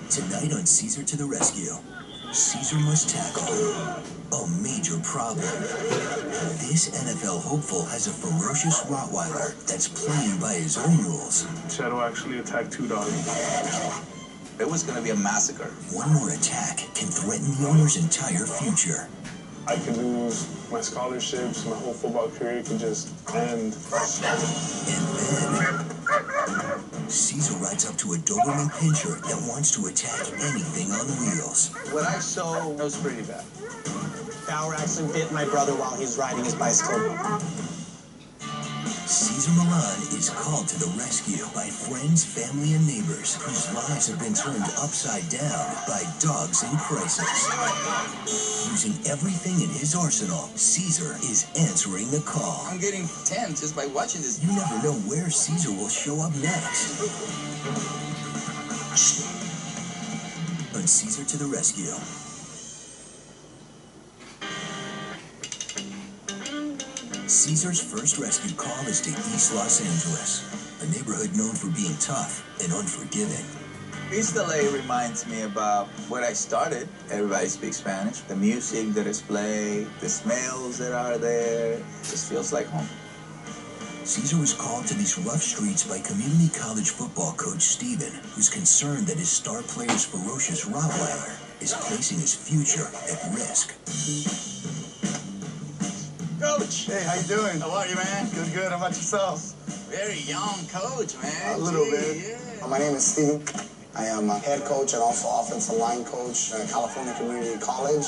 Tonight on Caesar to the Rescue, Caesar must tackle a major problem. This NFL hopeful has a ferocious Rottweiler that's playing by his own rules. Shadow actually attacked 2 dogs. It was going to be a massacre. One more attack can threaten the owner's entire future. I could lose my scholarships, my whole football career could just end. And then Caesar rides up to a Doberman pinscher that wants to attack anything on wheels. What I saw was pretty bad. Bauer actually bit my brother while he was riding his bicycle. Caesar Milan is called to the rescue by friends, family, and neighbors whose lives have been turned upside down by dogs in crisis. Using everything in his arsenal, Caesar is answering the call. I'm getting tense just by watching this. You never know where Caesar will show up next. On Caesar to the Rescue. Caesar's first rescue call is to East Los Angeles, a neighborhood known for being tough and unforgiving. East LA reminds me about where I started. Everybody speaks Spanish. The music that is played, the smells that are there, just feels like home. Caesar was called to these rough streets by community college football coach Steven, who's concerned that his star player's ferocious Rottweiler is placing his future at risk. Coach! Hey, how you doing? How are you, man? Good, good. How about yourself? Very young coach, man. A little bit. Yeah. My name is Steven. I am a head coach and also offensive line coach at California Community College.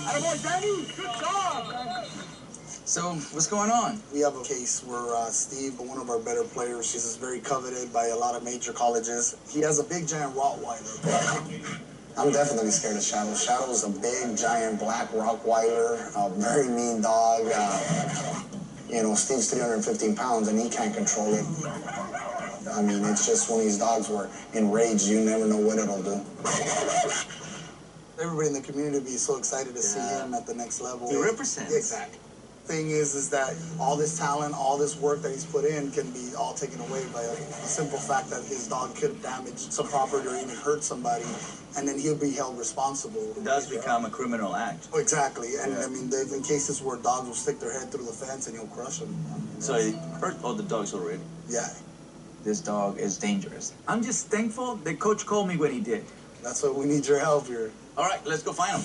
Attaboy, Danny! Good job! So, what's going on? We have a case where Steve, one of our better players, he's very coveted by a lot of major colleges. He has a big, giant Rottweiler. I'm definitely scared of Shadow. Shadow is a big, giant black Rottweiler, a very mean dog. You know, Steve's 315 pounds and he can't control it. I mean, it's just one of these dogs where enraged, you never know what it'll do. Everybody in the community would be so excited to see him at the next level. He represents. Exactly. Thing is that all this talent, all this work that he's put in can be all taken away by a simple fact that his dog could damage some property or even hurt somebody, and then he'll be held responsible. It does become a criminal act. Oh, exactly, and I mean, there've been cases where dogs will stick their head through the fence and he'll crush them. So he hurt all the dogs already. Yeah. This dog is dangerous. I'm just thankful that Coach called me when he did. That's why we need your help here. All right, let's go find him.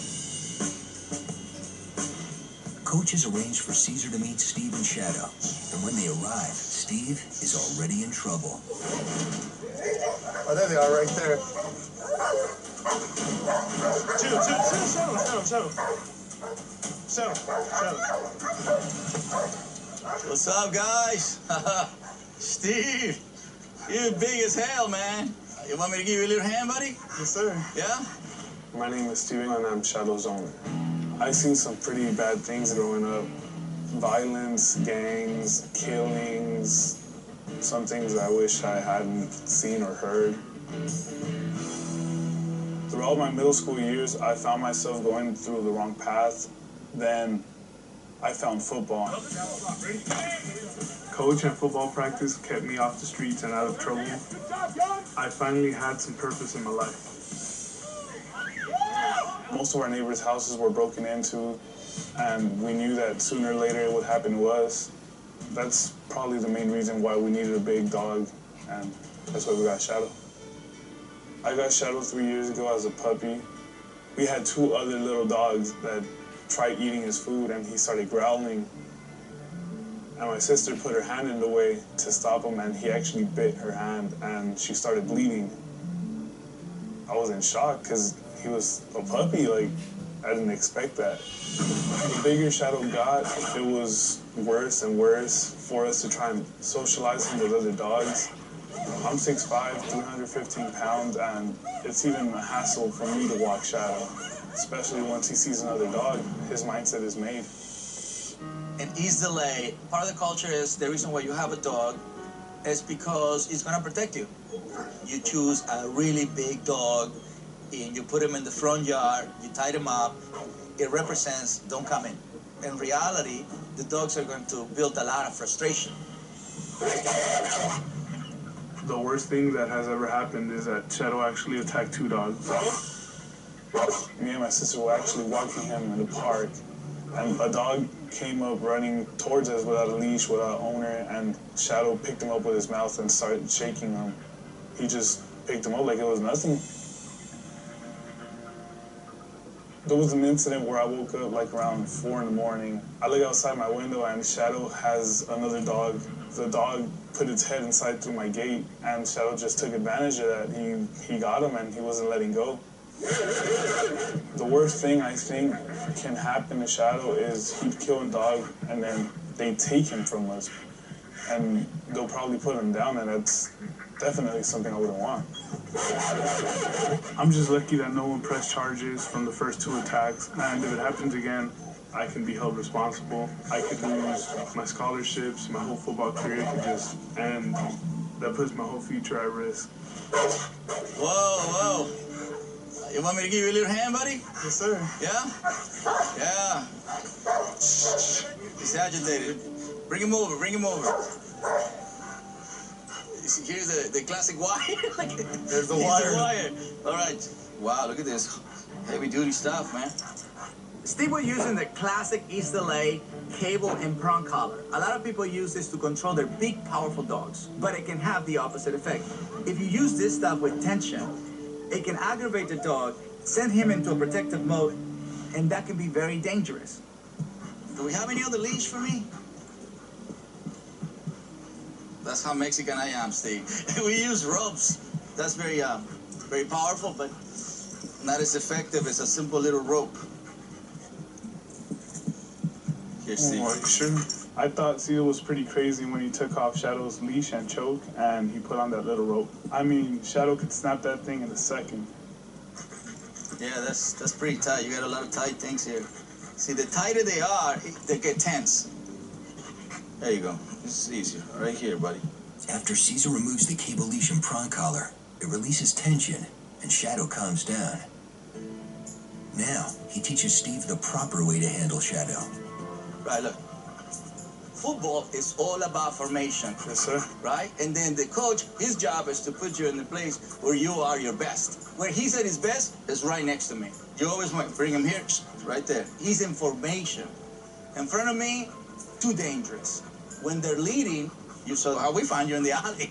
Coach has arranged for Caesar to meet Steve and Shadow, and when they arrive, Steve is already in trouble. Oh, there they are, right there. Shadow. What's up, guys? Steve, you're big as hell, man. You want me to give you a little hand, buddy? Yes, sir. Yeah? My name is Steven and I'm Shadow's owner. I've seen some pretty bad things growing up. Violence, gangs, killings, some things I wish I hadn't seen or heard. Throughout my middle school years, I found myself going through the wrong path. Then I found football. Coach and football practice kept me off the streets and out of trouble. I finally had some purpose in my life. Most of our neighbors' houses were broken into, and we knew that sooner or later it would happen to us. That's probably the main reason why we needed a big dog, and that's why we got Shadow. I got Shadow 3 years ago as a puppy. We had 2 other little dogs that tried eating his food, and he started growling. And my sister put her hand in the way to stop him, and he actually bit her hand, and she started bleeding. I was in shock, because he was a puppy, like, I didn't expect that. The bigger Shadow got, it was worse and worse for us to try and socialize him with other dogs. I'm 6'5", 315 pounds, and it's even a hassle for me to walk Shadow, especially once he sees another dog. His mindset is made. In East LA, part of the culture is the reason why you have a dog is because it's going to protect you. You choose a really big dog, and you put him in the front yard, you tie him up, it represents don't come in. In reality, the dogs are going to build a lot of frustration. The worst thing that has ever happened is that Shadow actually attacked 2 dogs. Me and my sister were actually walking him in the park, and a dog came up running towards us without a leash, without an owner, and Shadow picked him up with his mouth and started shaking him. He just picked him up like it was nothing. There was an incident where I woke up like around 4 in the morning. I look outside my window and Shadow has another dog. The dog put its head inside through my gate, and Shadow just took advantage of that. He got him and he wasn't letting go. The worst thing I think can happen to Shadow is he'd kill a dog and then they take him from us. And they'll probably put him down, and that's definitely something I wouldn't want. I'm just lucky that no one pressed charges from the first 2 attacks, and if it happens again, I can be held responsible. I could lose my scholarships, my whole football career could just end. That puts my whole future at risk. Whoa. You want me to give you a little hand, buddy? Yes, sir. Yeah? Yeah. He's agitated. Bring him over. Here's the classic wire. There's the wire. All right. Wow, look at this. Heavy duty stuff, man. Steve was using the classic East LA cable and prong collar. A lot of people use this to control their big, powerful dogs, but it can have the opposite effect. If you use this stuff with tension, it can aggravate the dog, send him into a protective mode, and that can be very dangerous. Do we have any other leash for me? That's how Mexican I am, Steve. We use ropes. That's very powerful, but not as effective as a simple little rope. Here, Steve. Oh, are you sure? I thought Caesar was pretty crazy when he took off Shadow's leash and choke, and he put on that little rope. I mean, Shadow could snap that thing in a second. Yeah, that's pretty tight. You got a lot of tight things here. See, the tighter they are, they get tense. There you go. This is easier. Right here, buddy. After Caesar removes the cable leash and prong collar, it releases tension, and Shadow calms down. Now, he teaches Steve the proper way to handle Shadow. Right, look. Football is all about formation. Yes, sir. Right? And then the coach, his job is to put you in the place where you are your best. Where he's at his best is right next to me. You always want to bring him here, right there. He's in formation. In front of me, too dangerous. When they're leading, you saw how we find you in the alley.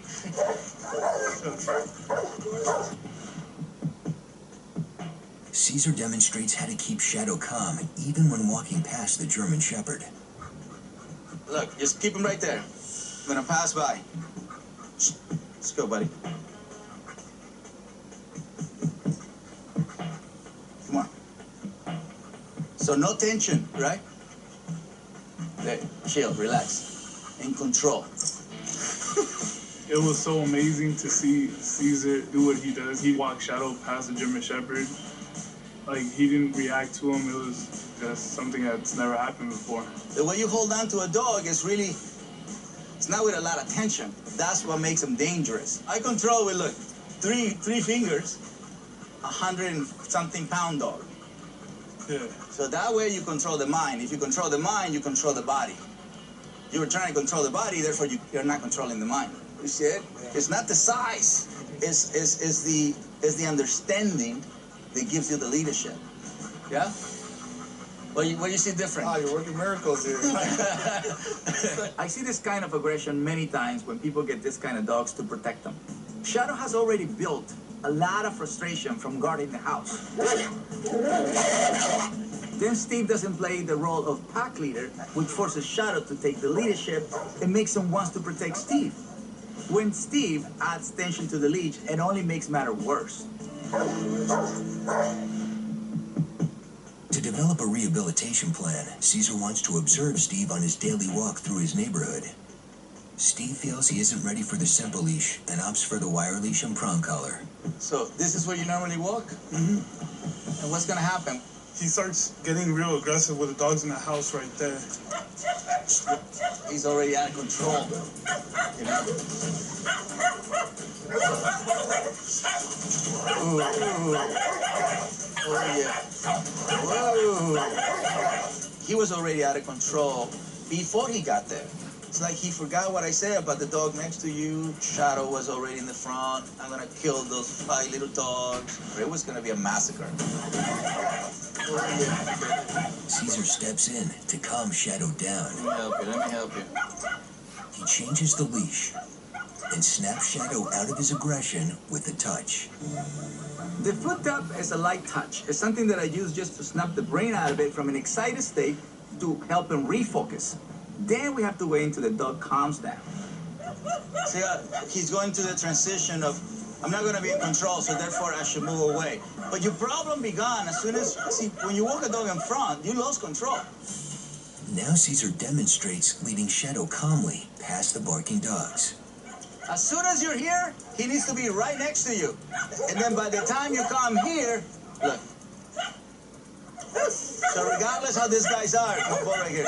Caesar demonstrates how to keep Shadow calm even when walking past the German Shepherd. Look, just keep him right there. I'm gonna pass by. Let's go, buddy. Come on. So no tension, right? There, chill, relax. In control. It was so amazing to see Caesar do what he does. He walked Shadow past the German Shepherd. Like, he didn't react to him. It was just something that's never happened before. The way you hold on to a dog is really, it's not with a lot of tension. That's what makes him dangerous. I control with, look, three fingers, 100-something pound dog. Yeah. So that way you control the mind. If you control the mind, you control the body. You were trying to control the body, therefore you're not controlling the mind. You see it? Yeah. It's not the size. It's the understanding that gives you the leadership. Yeah? What do you see different? Oh, you're working miracles here. I see this kind of aggression many times when people get this kind of dogs to protect them. Shadow has already built a lot of frustration from guarding the house. Then Steve doesn't play the role of pack leader, which forces Shadow to take the leadership and makes him want to protect Steve. When Steve adds tension to the leash, it only makes matter worse. To develop a rehabilitation plan, Caesar wants to observe Steve on his daily walk through his neighborhood. Steve feels he isn't ready for the simple leash and opts for the wire leash and prong collar. So this is where you normally walk? Mm-hmm. And what's gonna happen? He starts getting real aggressive with the dogs in the house right there. He's already out of control. You know? Ooh. Oh yeah. Whoa. He was already out of control before he got there. It's like he forgot what I said about the dog next to you. Shadow was already in the front. I'm gonna kill those 5 little dogs. It was gonna be a massacre. Caesar steps in to calm Shadow down. Let me help you. He changes the leash and snaps Shadow out of his aggression with a touch. The foot tap is a light touch. It's something that I use just to snap the brain out of it from an excited state to help him refocus. Then we have to wait until the dog calms down. See, he's going through the transition of, I'm not going to be in control, so therefore I should move away. But your problem began as soon as, see, when you walk a dog in front, you lost control. Now Caesar demonstrates leading Shadow calmly past the barking dogs. As soon as you're here, he needs to be right next to you. And then by the time you come here, look. So regardless how these guys are, come over here.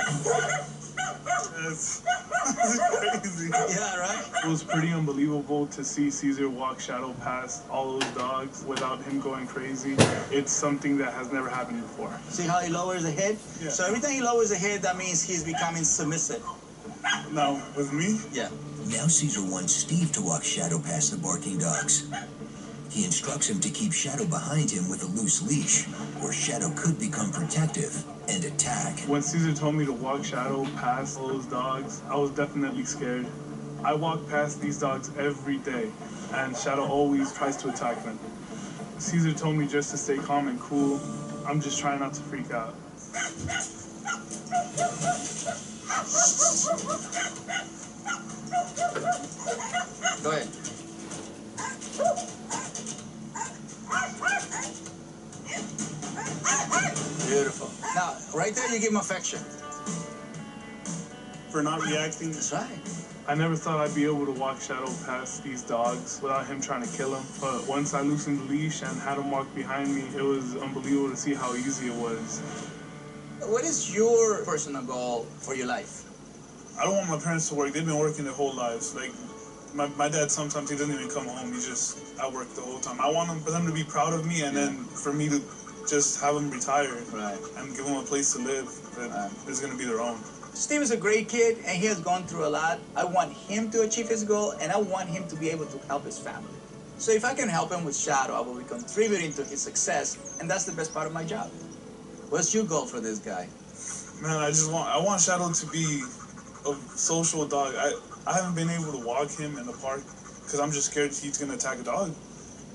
That's crazy. Yeah, right? It was pretty unbelievable to see Caesar walk Shadow past all those dogs without him going crazy. It's something that has never happened before. See how he lowers the head? Yeah. So every time he lowers the head, that means he's becoming submissive. Now, with me? Yeah. Now Caesar wants Steve to walk Shadow past the barking dogs. He instructs him to keep Shadow behind him with a loose leash, or Shadow could become protective and attack. When Caesar told me to walk Shadow past all those dogs, I was definitely scared. I walk past these dogs every day, and Shadow always tries to attack them. Caesar told me just to stay calm and cool. I'm just trying not to freak out. Go ahead. Beautiful. Now, right there, you give him affection. For not reacting, That's right. I never thought I'd be able to walk Shadow past these dogs without him trying to kill him. But once I loosened the leash and had him walk behind me, it was unbelievable to see how easy it was. What is your personal goal for your life? I don't want my parents to work. They've been working their whole lives. Like, my dad, sometimes he doesn't even come home. He's just at work the whole time. I want for them to be proud of me, and then for me to just have them retire and give them a place to live that is going to be their own. Steve is a great kid, and he has gone through a lot. I want him to achieve his goal, and I want him to be able to help his family. So if I can help him with Shadow, I will be contributing to his success, and that's the best part of my job. What's your goal for this guy? Man, I want Shadow to be a social dog. I haven't been able to walk him in the park because I'm just scared he's going to attack a dog.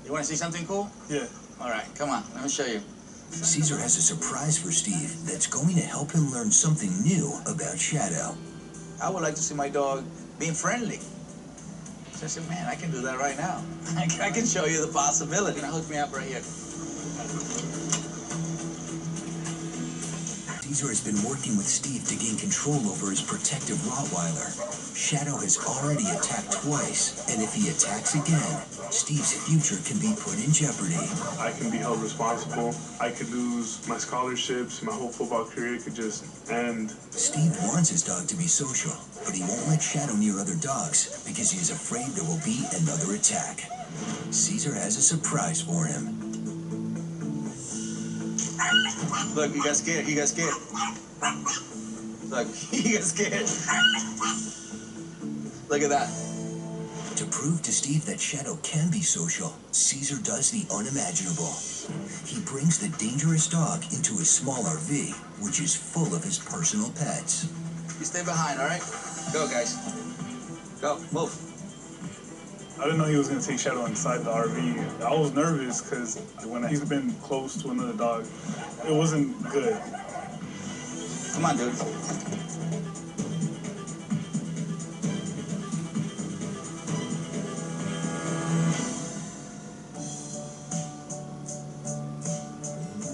You want to see something cool? Yeah. All right, come on, let me show you. Caesar has a surprise for Steve that's going to help him learn something new about Shadow. I would like to see my dog being friendly. So I said, man, I can do that right now. I can show you the possibility. Now hook me up right here. Caesar has been working with Steve to gain control over his protective Rottweiler. Shadow has already attacked twice, and if he attacks again, Steve's future can be put in jeopardy. I can be held responsible. I could lose my scholarships. My whole football career could just end. Steve wants his dog to be social, but he won't let Shadow near other dogs because he is afraid there will be another attack. Caesar has a surprise for him. Look, he got scared. He got scared. Look, he got scared. Look at that. To prove to Steve that Shadow can be social, Caesar does the unimaginable. He brings the dangerous dog into his small RV, which is full of his personal pets. You stay behind, all right? Go, guys. Go, move. I didn't know he was going to take Shadow inside the RV. I was nervous because when he's been close to another dog, it wasn't good. Come on, dude.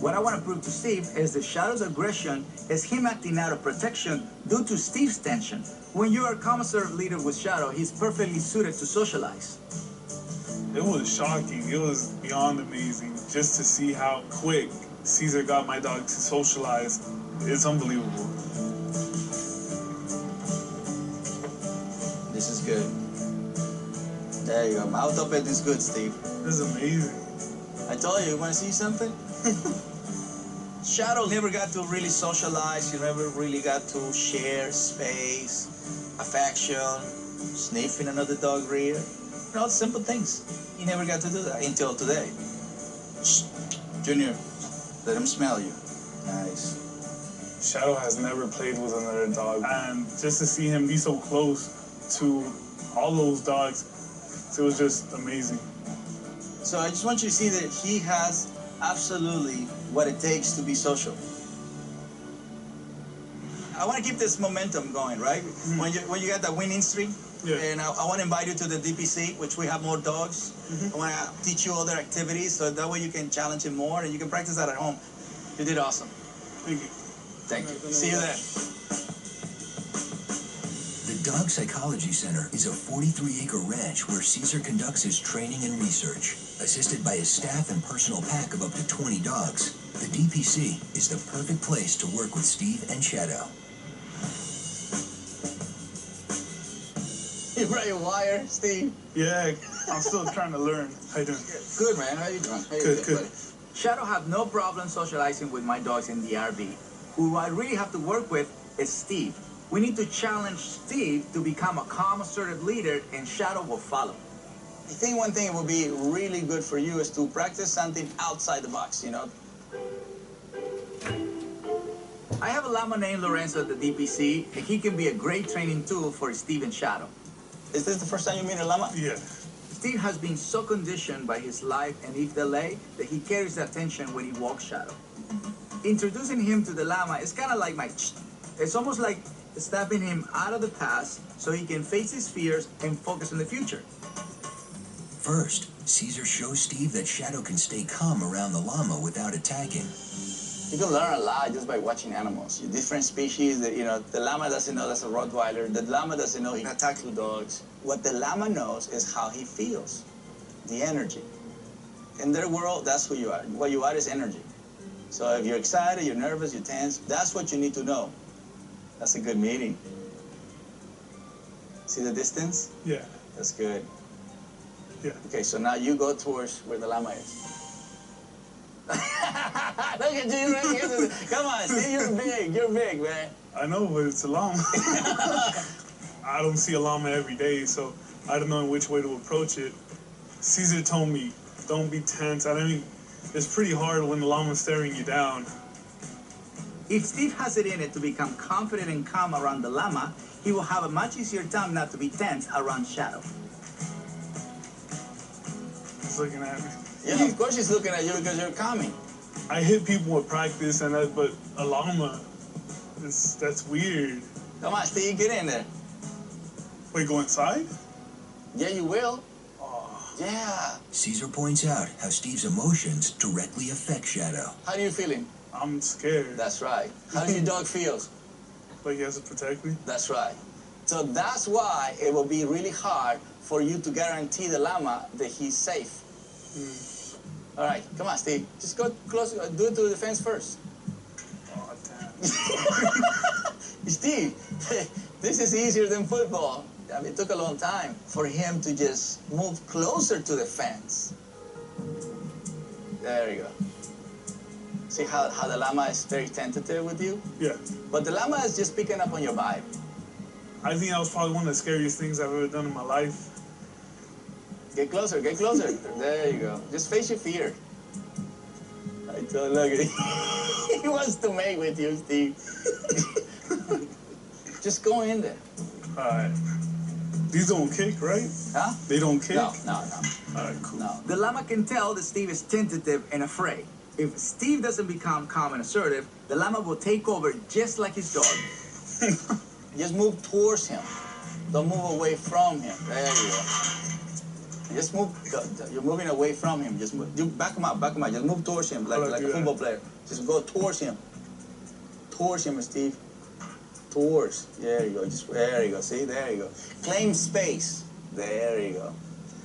What I want to prove to Steve is that Shadow's aggression is him acting out of protection due to Steve's tension. When you are a commissary leader with Shadow, he's perfectly suited to socialize. It was shocking. It was beyond amazing just to see how quick Caesar got my dog to socialize. It's unbelievable. This is good. There you go. Mouth up at this good, Steve. This is amazing. I told you want to see something? Shadow never got to really socialize. He never really got to share space. affection, sniffing another dog rear. You know, simple things. He never got to do that until today. Shh, Junior, let him smell you. Nice. Shadow has never played with another dog, and just to see him be so close to all those dogs, it was just amazing. So I just want you to see that he has absolutely what it takes to be social. I want to keep this momentum going, right? When you got that winning streak, and I want to invite you to the DPC, which we have more dogs. I want to teach you other activities, so that way you can challenge him more, and you can practice that at home. You did awesome. Thank you. Thank you. See you there. The Dog Psychology Center is a 43-acre ranch where Caesar conducts his training and research. Assisted by his staff and personal pack of up to 20 dogs, the DPC is the perfect place to work with Steve and Shadow. You brought your wire, Steve? Yeah, I'm still trying to learn. How you doing? Good, man. How you doing? Good. Shadow have no problem socializing with my dogs in the RV. Who I really have to work with is Steve. We need to challenge Steve to become a calm, assertive leader, and Shadow will follow. I think one thing that would be really good for you is to practice something outside the box, you know? I have a llama named Lorenzo at the DPC, and he can be a great training tool for Steve and Shadow. Is this the first time you meet a llama? Yeah. Steve has been so conditioned by his life in East LA that he carries the attention when he walks Shadow. Introducing him to the llama is kind of like my it's almost like stepping him out of the past so he can face his fears and focus on the future. First, Caesar shows Steve that Shadow can stay calm around the llama without attacking. You can learn a lot just by watching animals. Different species, that, you know, the llama doesn't know that's a Rottweiler. The llama doesn't know he can attack two dogs. What the llama knows is how he feels, the energy. In their world, that's who you are. What you are is energy. So if you're excited, you're nervous, you're tense, that's what you need to know. That's a good meeting. See the distance? Yeah. That's good. Yeah. Okay, so now you go towards where the llama is. Look at you, right? Come on, Steve, you're big, man. I know, but it's a llama. I don't see a llama every day, so I don't know which way to approach it. Caesar told me, don't be tense. I mean, it's pretty hard when the llama's staring you down. If Steve has it in it to become confident and calm around the llama, he will have a much easier time not to be tense around Shadow. He's looking at me. Yeah, of course he's looking at you because you're calming. I hit people with practice and that, but a llama, that's weird. Come on, Steve, get in there. Wait, go inside? Yeah, you will. Oh. Yeah. Caesar points out how Steve's emotions directly affect Shadow. How are you feeling? I'm scared. That's right. How does your dog feel? Like he has to protect me? That's right. So that's why it will be really hard for you to guarantee the llama that he's safe. All right, come on, Steve. Just go close. Do it to the fence first. Oh, damn. Steve, this is easier than football. I mean, it took a long time for him to just move closer to the fence. There you go. See how the llama is very tentative with you? Yeah. But the llama is just picking up on your vibe. I think that was probably one of the scariest things I've ever done in my life. Get closer, get closer. There you go. Just face your fear. I tell look at he wants to mate with you, Steve. Just go in there. All right. These don't kick, right? Huh? They don't kick? No. All right, cool. No. The llama can tell that Steve is tentative and afraid. If Steve doesn't become calm and assertive, the llama will take over just like his dog. Just move towards him. Don't move away from him. There you go. Just move. You're moving away from him. Just move. You back him up. Just move towards him like a football player. Just go towards him. Towards him, Steve. Towards. There you go. There you go. See? There you go. Claim space. There you go.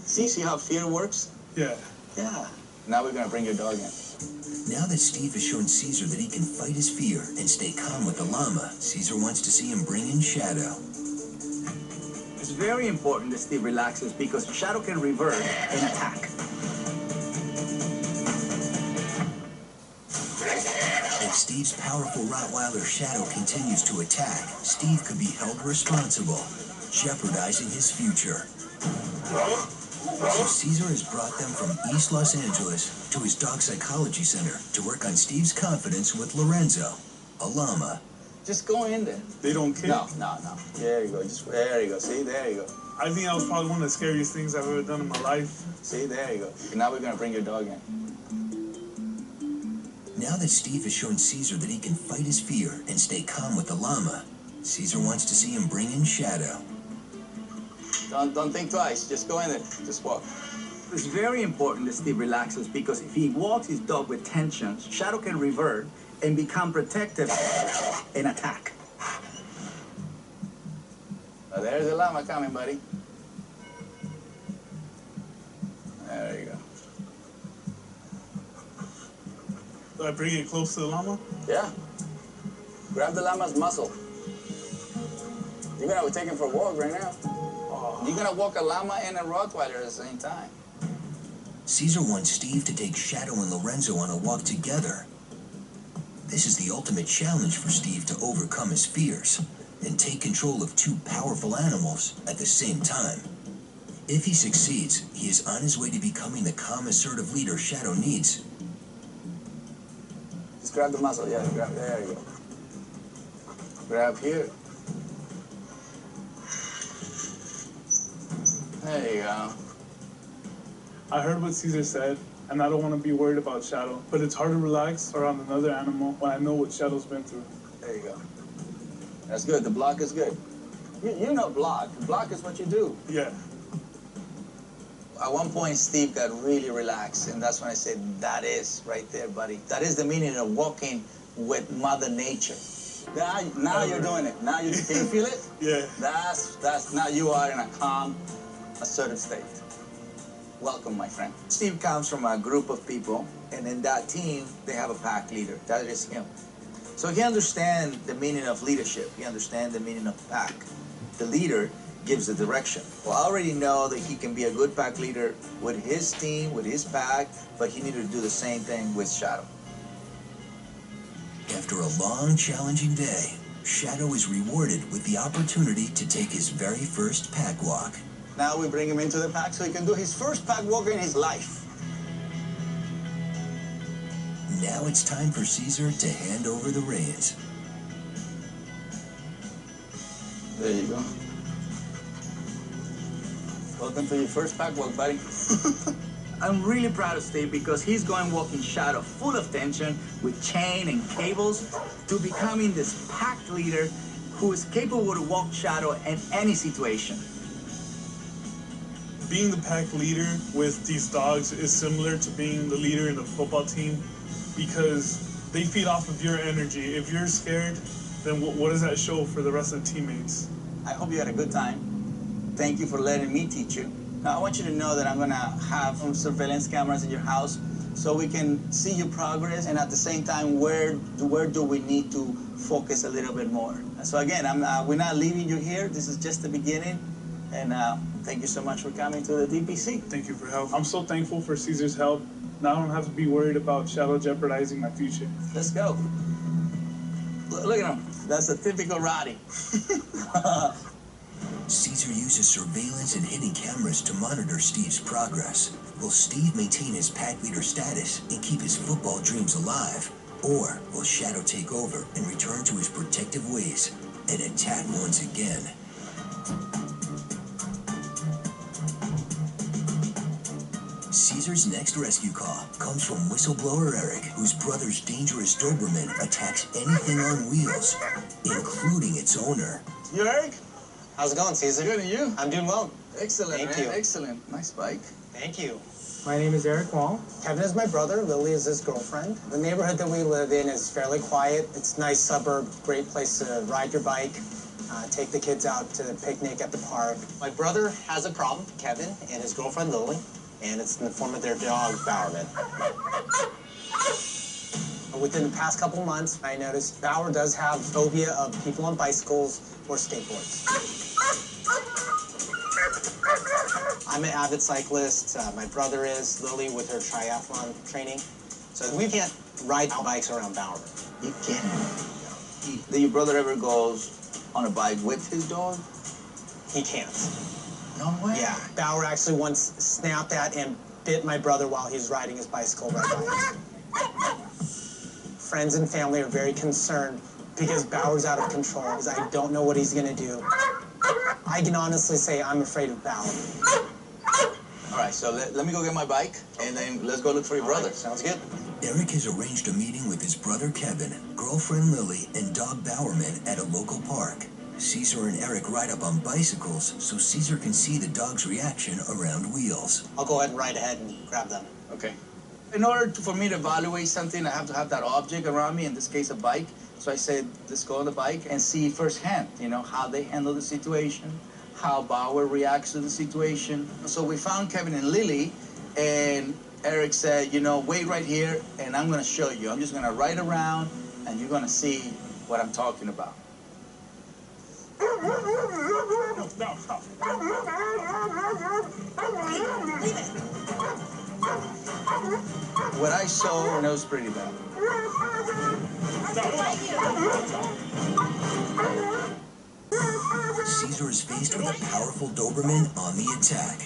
See how fear works? Yeah. Yeah. Now we're going to bring your dog in. Now that Steve has shown Caesar that he can fight his fear and stay calm with the llama, Caesar wants to see him bring in Shadow. It's very important that Steve relaxes because Shadow can revert and attack. As Steve's powerful Rottweiler Shadow continues to attack, Steve could be held responsible, jeopardizing his future. So Caesar has brought them from East Los Angeles to his dog psychology center to work on Steve's confidence with Lorenzo, a llama. Just go in there. They don't kick? No. There you go. There you go. See, there you go. I think that was probably one of the scariest things I've ever done in my life. See, there you go. Now we're going to bring your dog in. Now that Steve has shown Caesar that he can fight his fear and stay calm with the llama, Caesar wants to see him bring in Shadow. Don't think twice. Just go in there. Just walk. It's very important that Steve relaxes because if he walks his dog with tension, Shadow can revert and become protective and attack. Oh, there's the llama coming, buddy. There you go. Do I bring it close to the llama? Yeah. Grab the llama's muzzle. You're gonna take him for a walk right now. Oh. You're gonna walk a llama and a Rottweiler at the same time. Caesar wants Steve to take Shadow and Lorenzo on a walk together. This is the ultimate challenge for Steve to overcome his fears and take control of two powerful animals at the same time. If he succeeds, he is on his way to becoming the calm, assertive leader Shadow needs. Just grab the muzzle, yeah, grab, there you go. Grab here. There you go. I heard what Caesar said, and I don't want to be worried about Shadow, but it's hard to relax around another animal when I know what Shadow's been through. There you go. That's good. The block is good. You know block. Block is what you do. Yeah. At one point, Steve got really relaxed, and that's when I said, that is right there, buddy. That is the meaning of walking with Mother Nature. Now you're doing it. Now you can you feel it? Yeah. That's now you are in a calm, assertive state. Welcome, my friend. Steve comes from a group of people, and in that team, they have a pack leader. That is him. So he understands the meaning of leadership. He understands the meaning of pack. The leader gives the direction. Well, I already know that he can be a good pack leader with his team, with his pack, but he needed to do the same thing with Shadow. After a long, challenging day, Shadow is rewarded with the opportunity to take his very first pack walk. Now we bring him into the pack so he can do his first pack walk in his life. Now it's time for Caesar to hand over the reins. There you go. Welcome to your first pack walk, buddy. I'm really proud of Steve because he's going walking Shadow full of tension with chain and cables to becoming this pack leader who is capable to walk Shadow in any situation. Being the pack leader with these dogs is similar to being the leader in a football team because they feed off of your energy. If you're scared, then what does that show for the rest of the teammates? I hope you had a good time. Thank you for letting me teach you. Now, I want you to know that I'm going to have some surveillance cameras in your house so we can see your progress and at the same time, where do we need to focus a little bit more. So again, we're not leaving you here. This is just the beginning. And thank you so much for coming to the DPC. Thank you for help. I'm so thankful for Caesar's help. Now I don't have to be worried about Shadow jeopardizing my future. Let's go. Look at him. That's a typical Roddy. Caesar uses surveillance and hidden cameras to monitor Steve's progress. Will Steve maintain his pack leader status and keep his football dreams alive? Or will Shadow take over and return to his protective ways and attack once again? Caesar's next rescue call comes from whistleblower Eric, whose brother's dangerous Doberman attacks anything on wheels, including its owner. You Eric? How's it going, Caesar? Good, and you? I'm doing well. Excellent, Thank man. you. Excellent. Nice bike. Thank you. My name is Eric Wall. Kevin is my brother. Lily is his girlfriend. The neighborhood that we live in is fairly quiet. It's a nice suburb, great place to ride your bike, take the kids out to picnic at the park. My brother has a problem, Kevin, and his girlfriend, Lily, and it's in the form of their dog, Bowerman. Within the past couple months, I noticed Bower does have phobia of people on bicycles or skateboards. I'm an avid cyclist. My brother is, Lily with her triathlon training. So we can't ride our bikes around Bowerman. You kidding? Did your brother ever goes on a bike with his dog? He can't. No way. Yeah, Bower actually once snapped at and bit my brother while he was riding his bicycle right by him. Friends and family are very concerned because Bower's out of control, because I don't know what he's gonna do. I can honestly say I'm afraid of Bower. All right, so let me go get my bike, and then let's go look for your brother. Right, sounds good. Eric has arranged a meeting with his brother Kevin, girlfriend Lily, and dog Bowerman at a local park. Caesar and Eric ride up on bicycles so Caesar can see the dog's reaction around wheels. I'll go ahead and ride ahead and grab them. Okay. In order for me to evaluate something, I have to have that object around me, in this case, a bike. So I said, let's go on the bike and see firsthand, you know, how they handle the situation, how Bower reacts to the situation. So we found Kevin and Lily, and Eric said, you know, wait right here, and I'm going to show you. I'm just going to ride around, and you're going to see what I'm talking about. No, stop. Leave it. What I saw, and it was pretty bad. Caesar is faced with a powerful Doberman on the attack.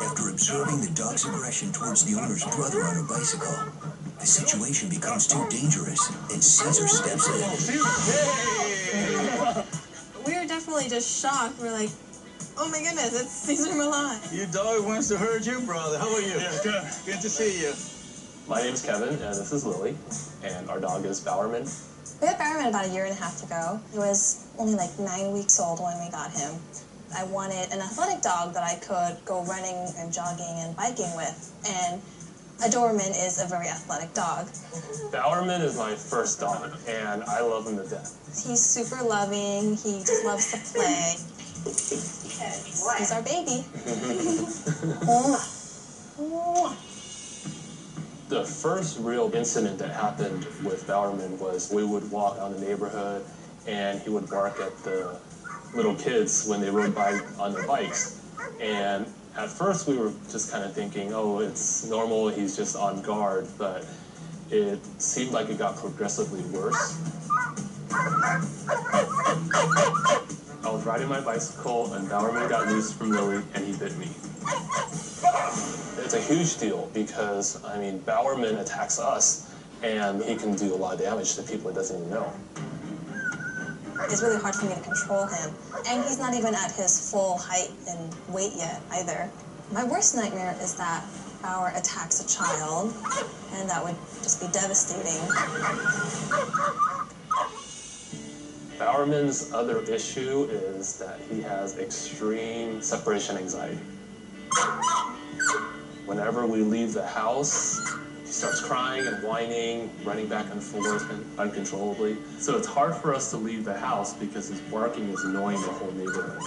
After observing the dog's aggression towards the owner's brother on a bicycle, the situation becomes too dangerous, and Caesar steps in. We were definitely just shocked. We're like, oh my goodness, it's Caesar Milan. Your dog wants to hurt you, brother. How are you? Yeah, good. Good to see you. My name's Kevin, and this is Lily, and our dog is Bowerman. We had Bowerman about 1.5 years ago. He was only like 9 weeks old when we got him. I wanted an athletic dog that I could go running and jogging and biking with, and a Doberman is a very athletic dog. Bowerman is my first dog, and I love him to death. He's super loving. He just loves to play. He's our baby. The first real incident that happened with Bowerman was we would walk on the neighborhood, and he would bark at the little kids when they rode by on their bikes. And at first we were just kind of thinking, oh, it's normal, he's just on guard, but it seemed like it got progressively worse. I was riding my bicycle, and Bowerman got loose from Lily, and he bit me. It's a huge deal because, I mean, Bowerman attacks us, and he can do a lot of damage to people he doesn't even know. It's really hard for me to control him. And he's not even at his full height and weight yet, either. My worst nightmare is that Bower attacks a child, and that would just be devastating. Bowerman's other issue is that he has extreme separation anxiety. Whenever we leave the house, he starts crying and whining, running back and forth uncontrollably. So it's hard for us to leave the house because his barking is annoying the whole neighborhood.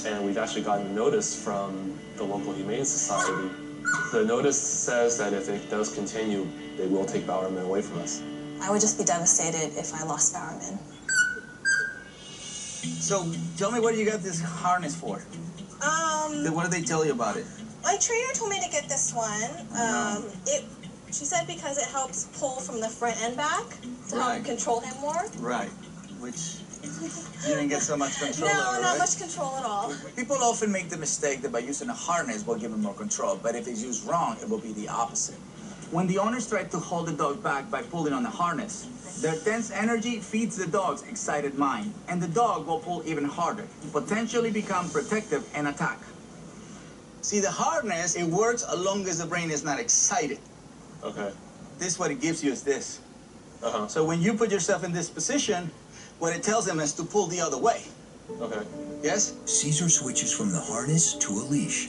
And we've actually gotten a notice from the local Humane Society. The notice says that if it does continue, they will take Bowerman away from us. I would just be devastated if I lost Bowerman. So tell me, what you got this harness for? What did they tell you about it? My trainer told me to get this one. She said because it helps pull from the front and back to help control him more. Right. Which you didn't get so much control over, No, not right? much control at all. People often make the mistake that by using a harness will give them more control, but if it's used wrong, it will be the opposite. When the owners try to hold the dog back by pulling on the harness, their tense energy feeds the dog's excited mind, and the dog will pull even harder, potentially become protective and attack. See, the harness, it works as long as the brain is not excited. Okay. This, what it gives you is this. Uh-huh. So when you put yourself in this position, what it tells them is to pull the other way. Okay. Yes? Caesar switches from the harness to a leash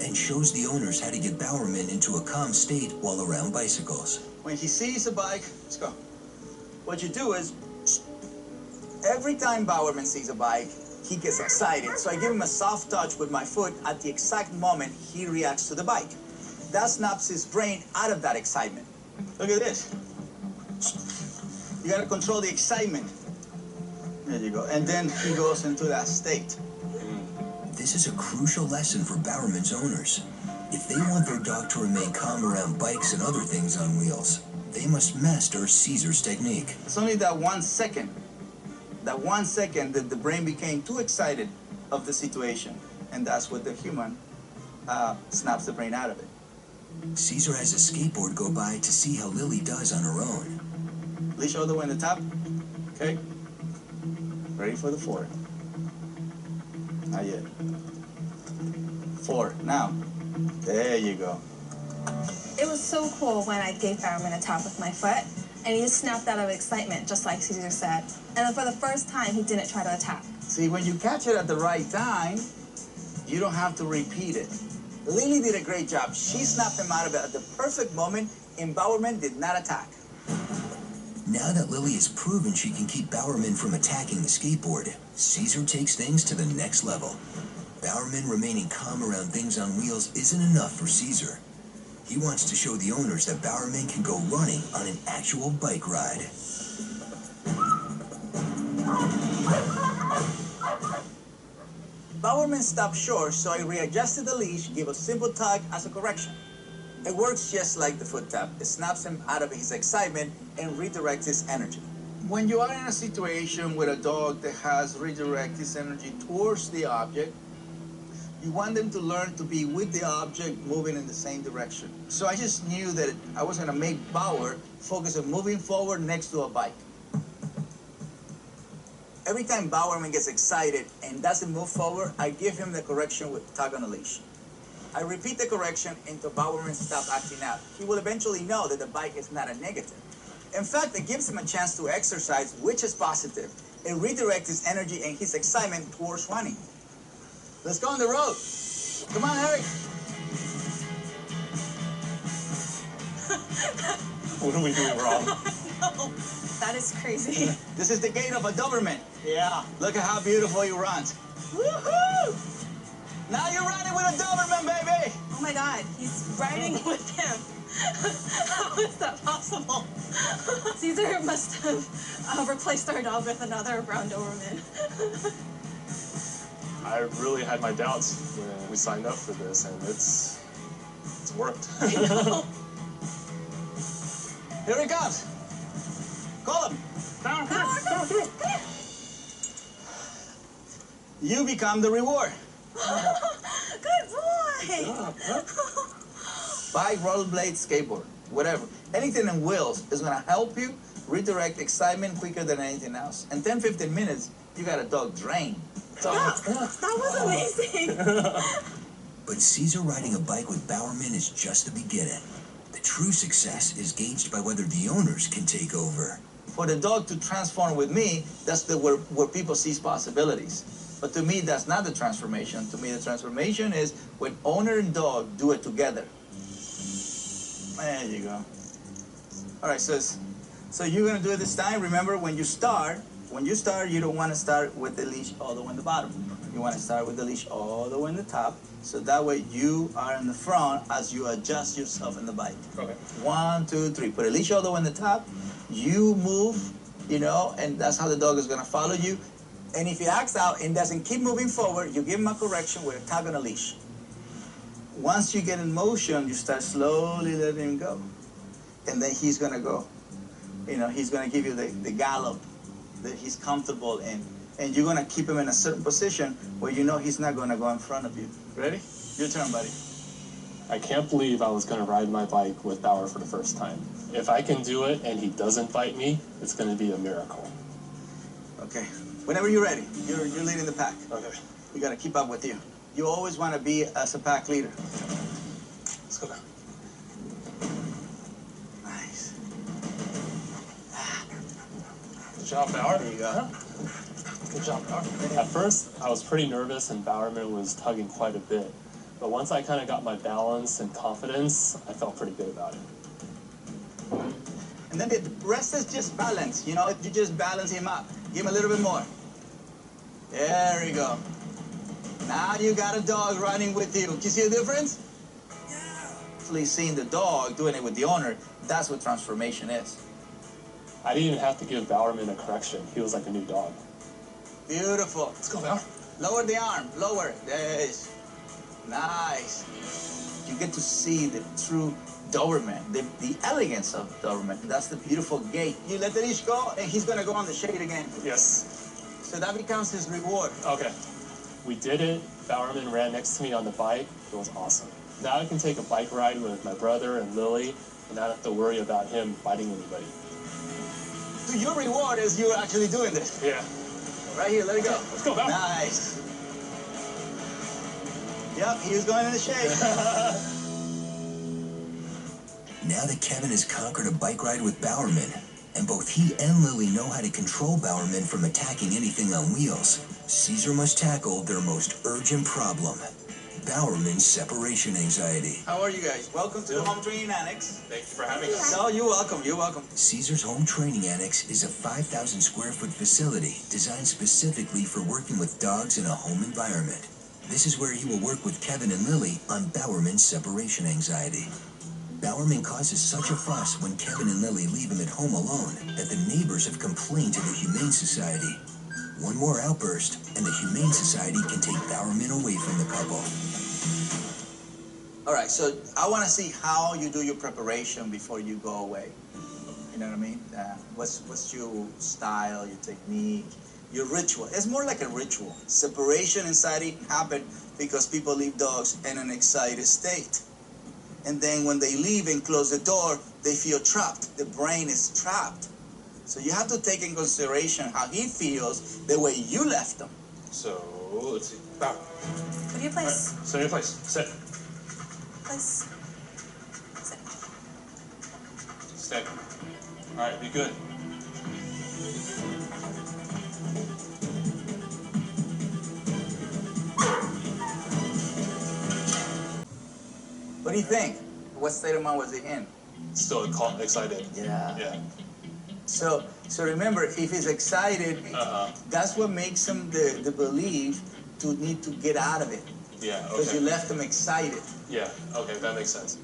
and shows the owners how to get Bowerman into a calm state while around bicycles. When he sees a bike, let's go. What you do is, every time Bowerman sees a bike, he gets excited. So I give him a soft touch with my foot at the exact moment he reacts to the bike. That snaps his brain out of that excitement. Look at this. You gotta control the excitement. There you go. And then he goes into that state. This is a crucial lesson for Bowerman's owners. If they want their dog to remain calm around bikes and other things on wheels, they must master Caesar's technique. It's only that 1 second that the brain became too excited of the situation, and that's what the human snaps the brain out of it. Caesar has a skateboard go by to see how Lily does on her own. Leash all the way in the top. Okay. Ready for the 4. Not yet. 4. Now. There you go. It was so cool when I gave Bowerman a tap with my foot, and he just snapped out of excitement, just like Caesar said. And then for the first time, he didn't try to attack. See, when you catch it at the right time, you don't have to repeat it. Lily did a great job. She snapped him out of it at the perfect moment, and Bowerman did not attack. Now that Lily has proven she can keep Bowerman from attacking the skateboard, Caesar takes things to the next level. Bowerman remaining calm around things on wheels isn't enough for Caesar. He wants to show the owners that Bowerman can go running on an actual bike ride. Bowerman stopped short, so I readjusted the leash, gave a simple tug as a correction. It works just like the foot tap. It snaps him out of his excitement and redirects his energy. When you are in a situation with a dog that has redirected his energy towards the object, you want them to learn to be with the object, moving in the same direction. So I just knew that I was going to make Bower focus on moving forward next to a bike. Every time Bowerman gets excited and doesn't move forward, I give him the correction with tug on a leash. I repeat the correction until Bowerman stops acting out. He will eventually know that the bike is not a negative. In fact, it gives him a chance to exercise, which is positive, and redirect his energy and his excitement towards running. Let's go on the road. Come on, Eric. What are we doing wrong? No, that is crazy. This is the gait of a Doberman. Yeah. Look at how beautiful he runs. Woohoo! Now you're riding with a Doberman, baby! Oh my God, he's riding with him. How is that possible? Caesar must have replaced our dog with another brown Doberman. I really had my doubts when we signed up for this, and it's worked. I know. Here he comes. Call him. Come on. You become the reward. Good boy. Bike, rollerblade, skateboard, whatever. Anything on wheels is going to help you redirect excitement quicker than anything else. In 10-15 minutes, you got a dog drained. That was amazing. But Caesar riding a bike with Bowerman is just the beginning. The true success is gauged by whether the owners can take over. For the dog to transform with me, that's where people see possibilities. But to me, that's not the transformation. To me, the transformation is when owner and dog do it together. There you go. All right, so you're gonna do it this time. Remember, when you start, you don't want to start with the leash all the way in the bottom. You want to start with the leash all the way in the top, so that way you are in the front as you adjust yourself in the bike. Okay. 1, 2, 3. Put a leash all the way in the top. You move, and that's how the dog is gonna follow you. And if he acts out and doesn't keep moving forward, you give him a correction with a tug on a leash. Once you get in motion, you start slowly letting him go. And then he's gonna go. He's gonna give you the gallop that he's comfortable in. And you're gonna keep him in a certain position where you know he's not gonna go in front of you. Ready? Your turn, buddy. I can't believe I was going to ride my bike with Bower for the first time. If I can do it and he doesn't bite me, it's going to be a miracle. Okay. Whenever you're ready, you're leading the pack. Okay. We gotta keep up with you. You always want to be as a pack leader. Let's go down. Nice. Good job, Bower. There you go. Good job, Bower. At first, I was pretty nervous and Bowerman was tugging quite a bit. But once I kind of got my balance and confidence, I felt pretty good about it. And then the rest is just balance. You just balance him up. Give him a little bit more. There you go. Now you got a dog running with you. Do you see the difference? Yeah. Actually seeing the dog doing it with the owner, that's what transformation is. I didn't even have to give Bowerman a correction. He was like a new dog. Beautiful. Let's go, Bower. Lower the arm. Lower. There. Nice. You get to see the true Doberman, the elegance of Doberman. That's the beautiful gait. You let the leash go, and he's gonna go on the shade again. Yes. So that becomes his reward. Okay. We did it. Bowerman ran next to me on the bike. It was awesome. Now I can take a bike ride with my brother and Lily and not have to worry about him biting anybody. So your reward is you actually doing this. Yeah. Right here, let it go. Let's go, Bowerman. Nice. Yep, he was going in the shade. Now that Kevin has conquered a bike ride with Bowerman, and both he and Lily know how to control Bowerman from attacking anything on wheels, Caesar must tackle their most urgent problem, Bowerman's separation anxiety. How are you guys? Welcome to the Home Training Annex. Thank you for having us. No, you're welcome. You're welcome. Caesar's Home Training Annex is a 5,000 square foot facility designed specifically for working with dogs in a home environment. This is where he will work with Kevin and Lily on Bowerman's separation anxiety. Bowerman causes such a fuss when Kevin and Lily leave him at home alone that the neighbors have complained to the Humane Society. One more outburst, and the Humane Society can take Bowerman away from the couple. All right, so I want to see how you do your preparation before you go away. You know what I mean? What's your style, your technique, your ritual? It's more like a ritual. Separation anxiety happen because people leave dogs in an excited state. And then when they leave and close the door, they feel trapped. The brain is trapped. So you have to take in consideration how he feels the way you left him. So, let's see. Bow. Would you place? Sit in your place. Sit. Place. Sit. Stay. All right, be good. What do you think? What state of mind was he in? Still excited. Yeah. Yeah. So remember, if he's excited, that's what makes him the belief to need to get out of it. Yeah, Because okay. you left him excited. Yeah, okay, that makes sense.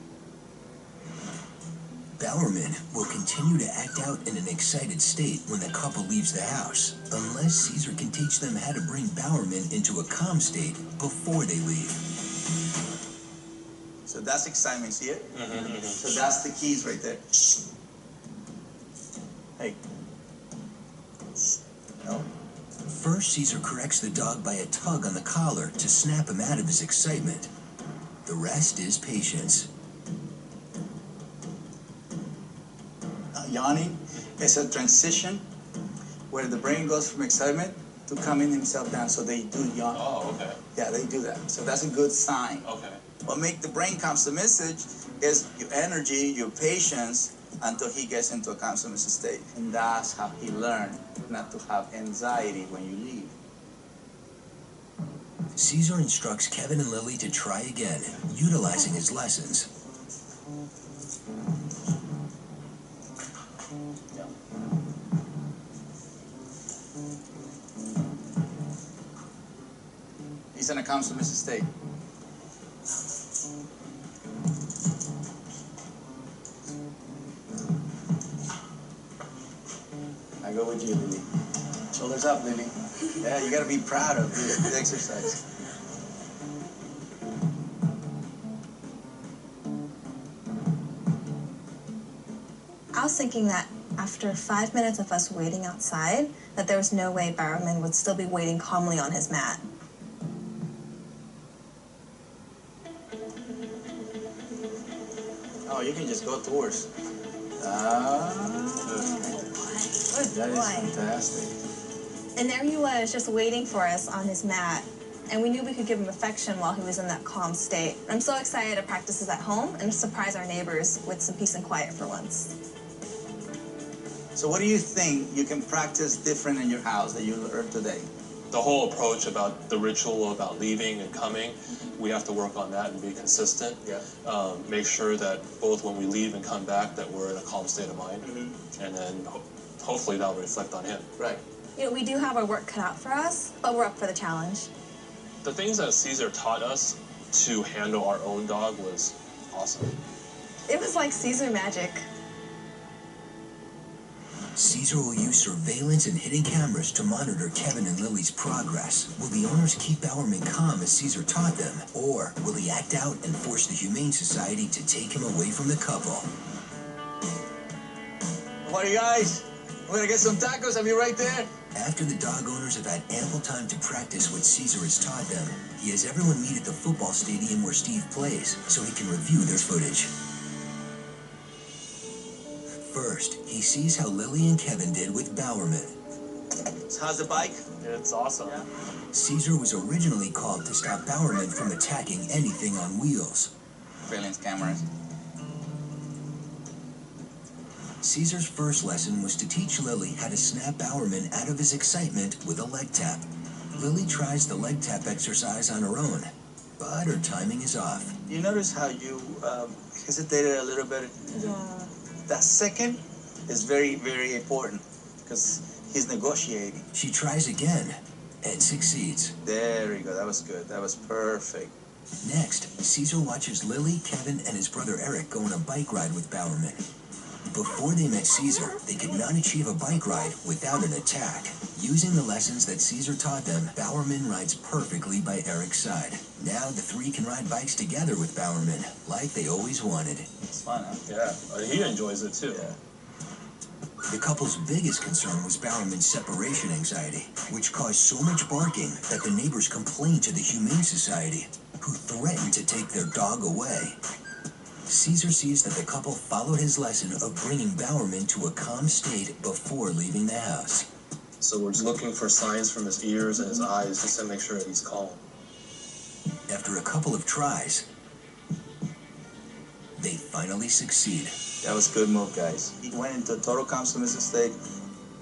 Bowerman will continue to act out in an excited state when the couple leaves the house, unless Caesar can teach them how to bring Bowerman into a calm state before they leave. So that's excitement, see it? So that's the keys right there. Hey. No. First, Caesar corrects the dog by a tug on the collar to snap him out of his excitement. The rest is patience. Yawning is a transition where the brain goes from excitement to calming himself down, so they do yawn. Oh, okay. Yeah, they do that. So that's a good sign. Okay. What makes the brain calm submissive is your energy, your patience, until he gets into a calm submissive state. And that's how he learned not to have anxiety when you leave. Caesar instructs Kevin and Lily to try again, utilizing his lessons. He's in a calm submissive state. I go with you, Lily. Shoulders up, Lily. Yeah, you gotta be proud of the exercise. I was thinking that after 5 minutes of us waiting outside, that there was no way Bowerman would still be waiting calmly on his mat. Oh, you can just go towards. That is fantastic. And there he was, just waiting for us on his mat. And we knew we could give him affection while he was in that calm state. I'm so excited to practice this at home and surprise our neighbors with some peace and quiet for once. So what do you think you can practice different in your house that you learned today? The whole approach about the ritual about leaving and coming, we have to work on that and be consistent. Yeah. Make sure that both when we leave and come back that we're in a calm state of mind. And then hopefully that'll reflect on him. Right. You know, we do have our work cut out for us, but we're up for the challenge. The things that Caesar taught us to handle our own dog was awesome. It was like Caesar magic. Caesar will use surveillance and hidden cameras to monitor Kevin and Lily's progress. Will the owners keep Bowerman calm as Caesar taught them, or will he act out and force the Humane Society to take him away from the couple? What are you guys? We're gonna get some tacos. I'll be right there. After the dog owners have had ample time to practice what Caesar has taught them, he has everyone meet at the football stadium where Steve plays so he can review their footage. First, he sees how Lily and Kevin did with Bowerman. So how's the bike? It's awesome. Yeah. Caesar was originally called to stop Bowerman from attacking anything on wheels. Surveillance cameras. Caesar's first lesson was to teach Lily how to snap Bowerman out of his excitement with a leg tap. Lily tries the leg tap exercise on her own, but her timing is off. You notice how you hesitated a little bit? Yeah. That second is very, very important because he's negotiating. She tries again and succeeds. There you go. That was good. That was perfect. Next, Caesar watches Lily, Kevin, and his brother Eric go on a bike ride with Bowerman. Before they met Caesar, they could not achieve a bike ride without an attack. Using the lessons that Caesar taught them, Bowerman rides perfectly by Eric's side. Now the three can ride bikes together with Bowerman, like they always wanted. It's fun, huh? Yeah, he enjoys it too. Yeah. The couple's biggest concern was Bowerman's separation anxiety, which caused so much barking that the neighbors complained to the Humane Society, who threatened to take their dog away. Caesar sees that the couple followed his lesson of bringing Bowerman to a calm state before leaving the house. So we're just looking for signs from his ears and his eyes just to make sure that he's calm. After a couple of tries, they finally succeed. That was a good move, guys. He went into total calm submissive state.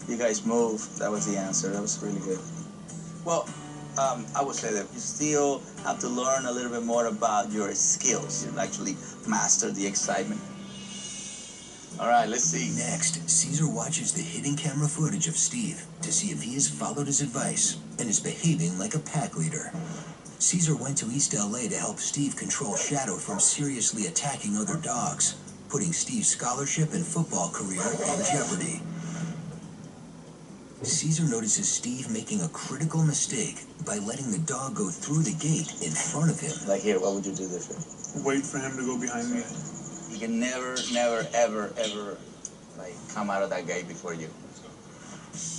You guys moved. That was the answer. That was really good. Well, I would say that you still have to learn a little bit more about your skills. You actually master the excitement. All right, let's see. Next, Caesar watches the hidden camera footage of Steve to see if he has followed his advice and is behaving like a pack leader. Caesar went to East LA to help Steve control Shadow from seriously attacking other dogs, putting Steve's scholarship and football career in jeopardy. Caesar notices Steve making a critical mistake by letting the dog go through the gate in front of him. Like here, what would you do different? Wait for him to go behind me. You can never, never, ever, ever, like, come out of that gate before you.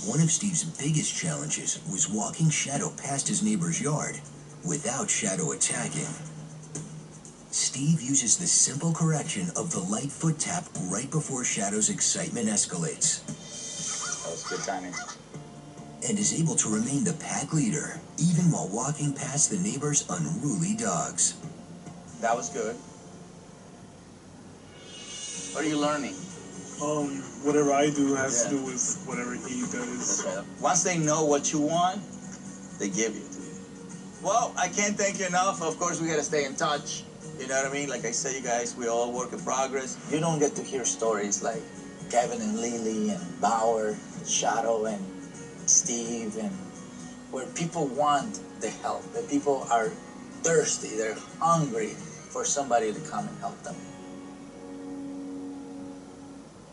One of Steve's biggest challenges was walking Shadow past his neighbor's yard without Shadow attacking. Steve uses the simple correction of the light foot tap right before Shadow's excitement escalates. That was good timing. And is able to remain the pack leader, even while walking past the neighbor's unruly dogs. That was good. What are you learning? Whatever I do has to do with whatever he does. Okay. Once they know what you want, they give you. Well, I can't thank you enough. Of course, we got to stay in touch. You know what I mean? Like I said, you guys, we all work in progress. You don't get to hear stories like Kevin and Lily and Bauer, Shadow and Steve, and where people want the help. The people are thirsty. They're hungry for somebody to come and help them.